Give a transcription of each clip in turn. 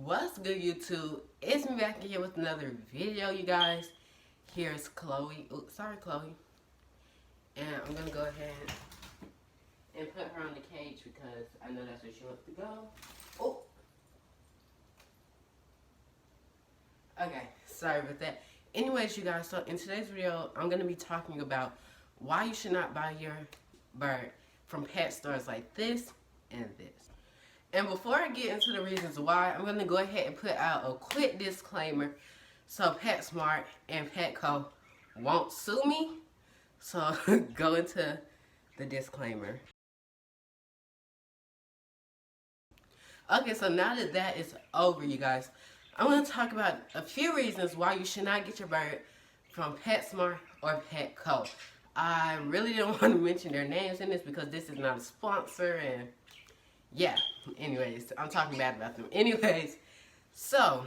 What's good, YouTube? It's me back here with another video, you guys. Here's Chloe. Oops, sorry, Chloe. And I'm gonna go ahead and put her on the cage because I know that's where she wants to go. Oh. Okay, sorry about that. Anyways, you guys, so in today's video, I'm gonna be talking about why you should not buy your bird from pet stores like this and this. And before I get into the reasons why, I'm going to go ahead and put out a quick disclaimer so PetSmart and Petco won't sue me. So go into the disclaimer. Okay, so now that that is over, you guys, I'm going to talk about a few reasons why you should not get your bird from PetSmart or Petco. I really don't want to mention their names in this because this is not a sponsor and yeah, anyways, I'm talking bad about them. Anyways, so,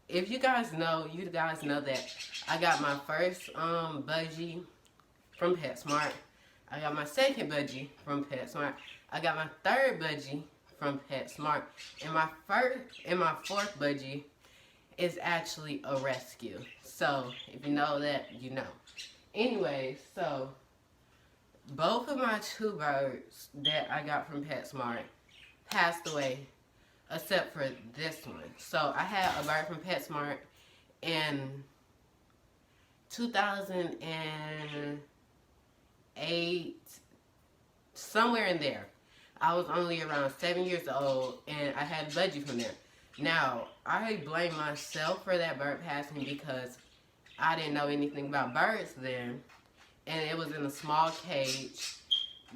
if you guys know that I got my first budgie from PetSmart. I got my second budgie from PetSmart. I got my third budgie from PetSmart. And my fourth budgie is actually a rescue. So, if you know that, you know. Anyways, so both of my two birds that I got from PetSmart passed away, except for this one. So I had a bird from PetSmart in 2008, somewhere in there. I was only around 7 years old, and I had a budgie from there. Now, I blame myself for that bird passing because I didn't know anything about birds then. And it was in a small cage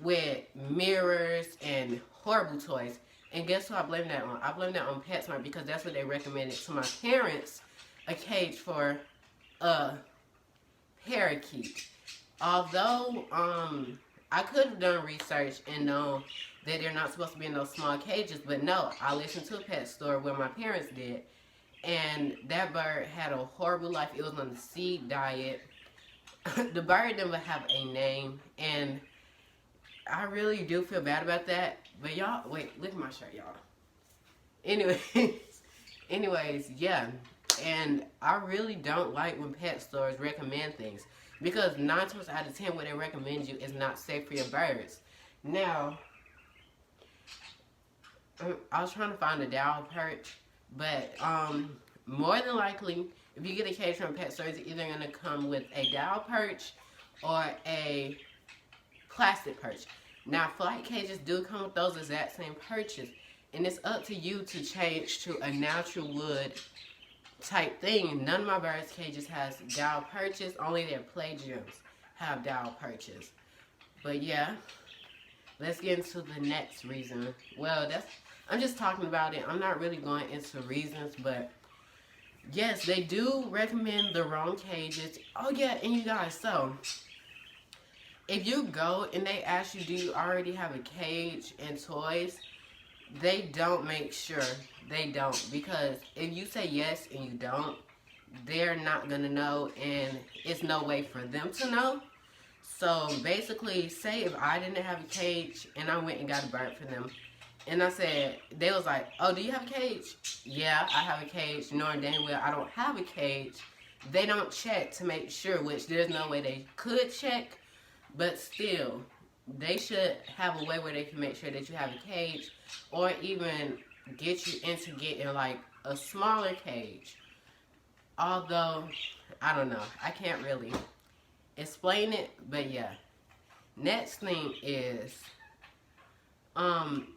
with mirrors and horrible toys. And guess who I blame that on? I blame that on PetSmart because that's what they recommended to my parents, a cage for a parakeet. Although I could have done research and known that they're not supposed to be in those small cages, but no, I listened to a pet store where my parents did. And that bird had a horrible life. It was on the seed diet. The bird didn't have a name, and I really do feel bad about that. But y'all, wait, look at my shirt, y'all. Anyways, yeah. And I really don't like when pet stores recommend things because 9 times out of 10 what they recommend you is not safe for your birds. Now, I was trying to find a dowel perch, but more than likely, if you get a cage from a pet store, it's either going to come with a dowel perch or a plastic perch. Now, flight cages do come with those exact same perches, and it's up to you to change to a natural wood type thing. None of my birds' cages has dowel perches. Only their play gyms have dowel perches. But yeah, let's get into the next reason. Well, I'm just talking about it. I'm not really going into reasons, but yes, they do recommend the wrong cages. Oh yeah, and you guys, so if you go and they ask you, do you already have a cage and toys? They don't make sure. They don't. Because if you say yes and you don't, they're not going to know, and it's no way for them to know. So basically, say if I didn't have a cage and I went and got a bird for them, and I said, they was like, oh, do you have a cage? Yeah, I have a cage. Knowing dang well I don't have a cage. They don't check to make sure, which there's no way they could check. But still, they should have a way where they can make sure that you have a cage. Or even get you into getting like a smaller cage. Although, I don't know. I can't really explain it. But yeah. Next thing is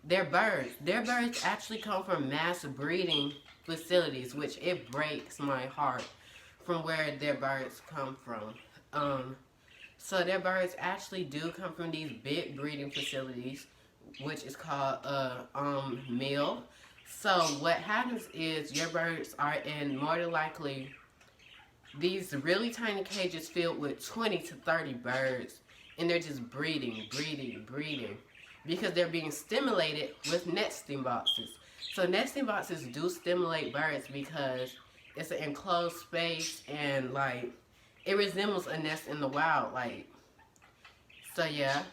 their birds. Their birds actually come from mass breeding facilities, which it breaks my heart from where their birds come from. So their birds actually do come from these big breeding facilities, which is called meal. So what happens is your birds are in more than likely these really tiny cages filled with 20 to 30 birds, and they're just breeding. Because they're being stimulated with nesting boxes. So nesting boxes do stimulate birds because it's an enclosed space and like it resembles a nest in the wild. Like, so yeah.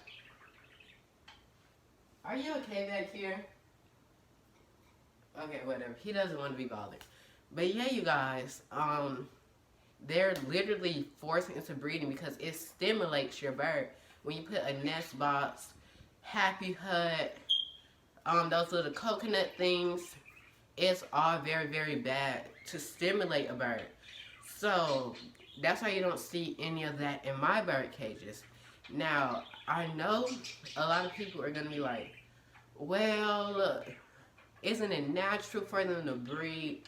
Are you okay back here? Okay, whatever. He doesn't want to be bothered. But yeah, you guys, they're literally forcing into breeding because it stimulates your bird. When you put a nest box, happy hut, those little coconut things, it's all very, very bad to stimulate a bird. So that's why you don't see any of that in my bird cages. Now, I know a lot of people are going to be like, well, look, isn't it natural for them to breed?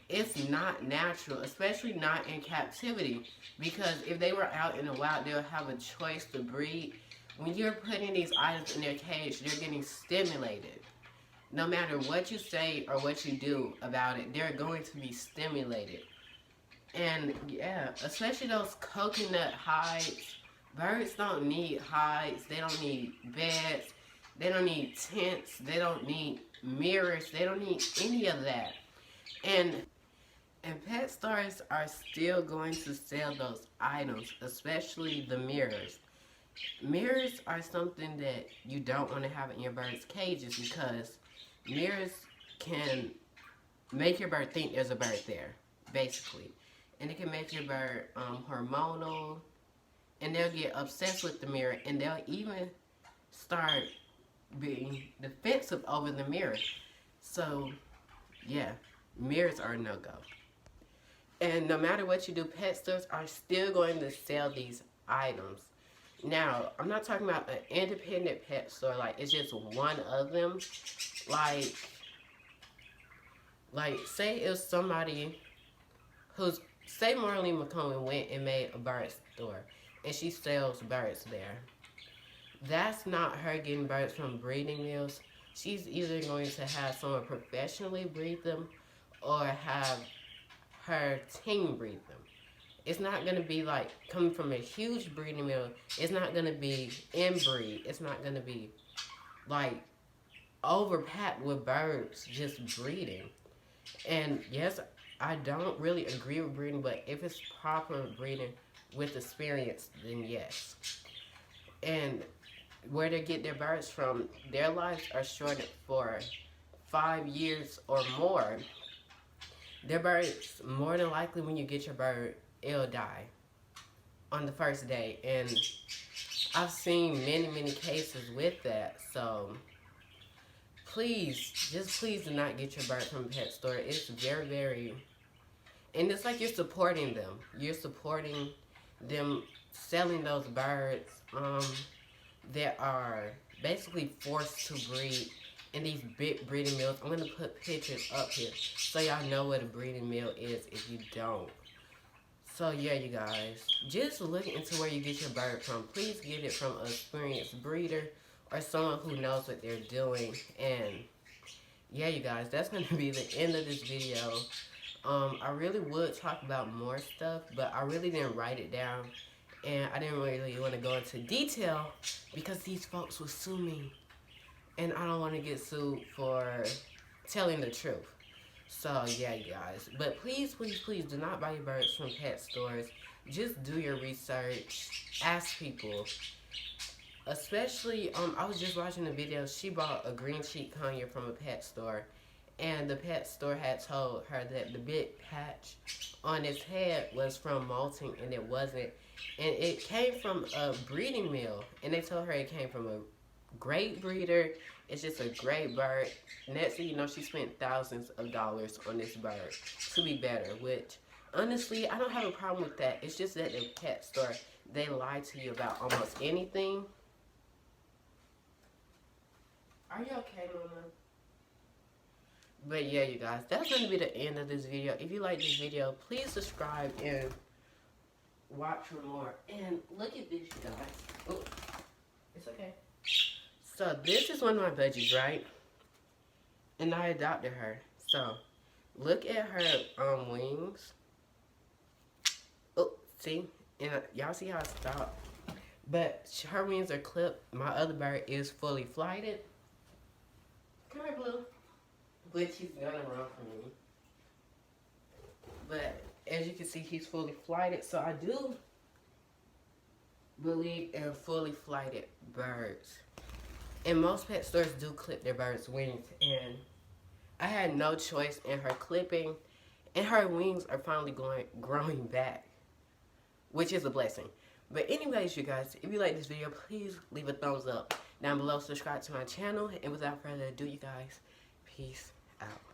It's not natural, especially not in captivity. Because if they were out in the wild, they'll have a choice to breed. When you're putting these items in their cage, they're getting stimulated. No matter what you say or what you do about it, they're going to be stimulated. And yeah, especially those coconut hides. Birds don't need hides. They don't need beds. They don't need tents. They don't need mirrors. They don't need any of that. And pet stores are still going to sell those items, especially the mirrors. Mirrors are something that you don't want to have in your bird's cages because mirrors can make your bird think there's a bird there, basically. And it can make your bird hormonal, and they'll get obsessed with the mirror, and they'll even start being defensive over the mirror. So, yeah, mirrors are a no-go. And no matter what you do, pet stores are still going to sell these items. Now, I'm not talking about an independent pet store, like it's just one of them. Like say if somebody who's, say Marlene McCohen went and made a bird store, and she sells birds there. That's not her getting birds from breeding mills. She's either going to have someone professionally breed them or have her team breed them. It's not going to be like coming from a huge breeding mill. It's not going to be inbreed. It's not going to be like overpacked with birds just breeding. And yes, I don't really agree with breeding, but if it's proper breeding with experience, then yes. And where they get their birds from, their lives are shorted for 5 years or more. Their birds, more than likely when you get your bird, it'll die on the first day. And I've seen many, many cases with that. So please, just please do not get your bird from a pet store. It's very, very, and it's like you're supporting them. You're supporting them selling those birds that are basically forced to breed in these big breeding mills. I'm going to put pictures up here so y'all know what a breeding mill is if you don't. So yeah, you guys, just look into where you get your bird from. Please get it from an experienced breeder or someone who knows what they're doing. And yeah, you guys, that's going to be the end of this video. I really would talk about more stuff, but I really didn't write it down. And I didn't really want to go into detail because these folks will sue me. And I don't want to get sued for telling the truth. So, yeah, you guys. But please, please, please do not buy your birds from pet stores. Just do your research. Ask people. Especially, I was just watching a video. She bought a green cheek conure from a pet store. And the pet store had told her that the big patch on its head was from molting, and it wasn't. And it came from a breeding mill. And they told her it came from a great breeder. It's just a great bird. Next thing you know, she spent thousands of dollars on this bird to be better, which honestly, I don't have a problem with that. It's just that the pet store, they lie to you about almost anything. Are you okay, Mama? But yeah, you guys, that's going to be the end of this video. If you like this video, please subscribe and watch for more. And look at this, you guys. Oh, it's okay. So this is one of my budgies, right? And I adopted her. So look at her wings. Oh, see? And y'all see how it stopped? But her wings are clipped. My other bird is fully flighted. Come here, Blue. But he's gonna run from me. But as you can see, he's fully flighted. So I do believe in fully flighted birds. And most pet stores do clip their birds' wings. And I had no choice in her clipping, and her wings are finally growing back, which is a blessing. But anyways, you guys, if you like this video, please leave a thumbs up down below, subscribe to my channel, and without further ado, you guys, peace out.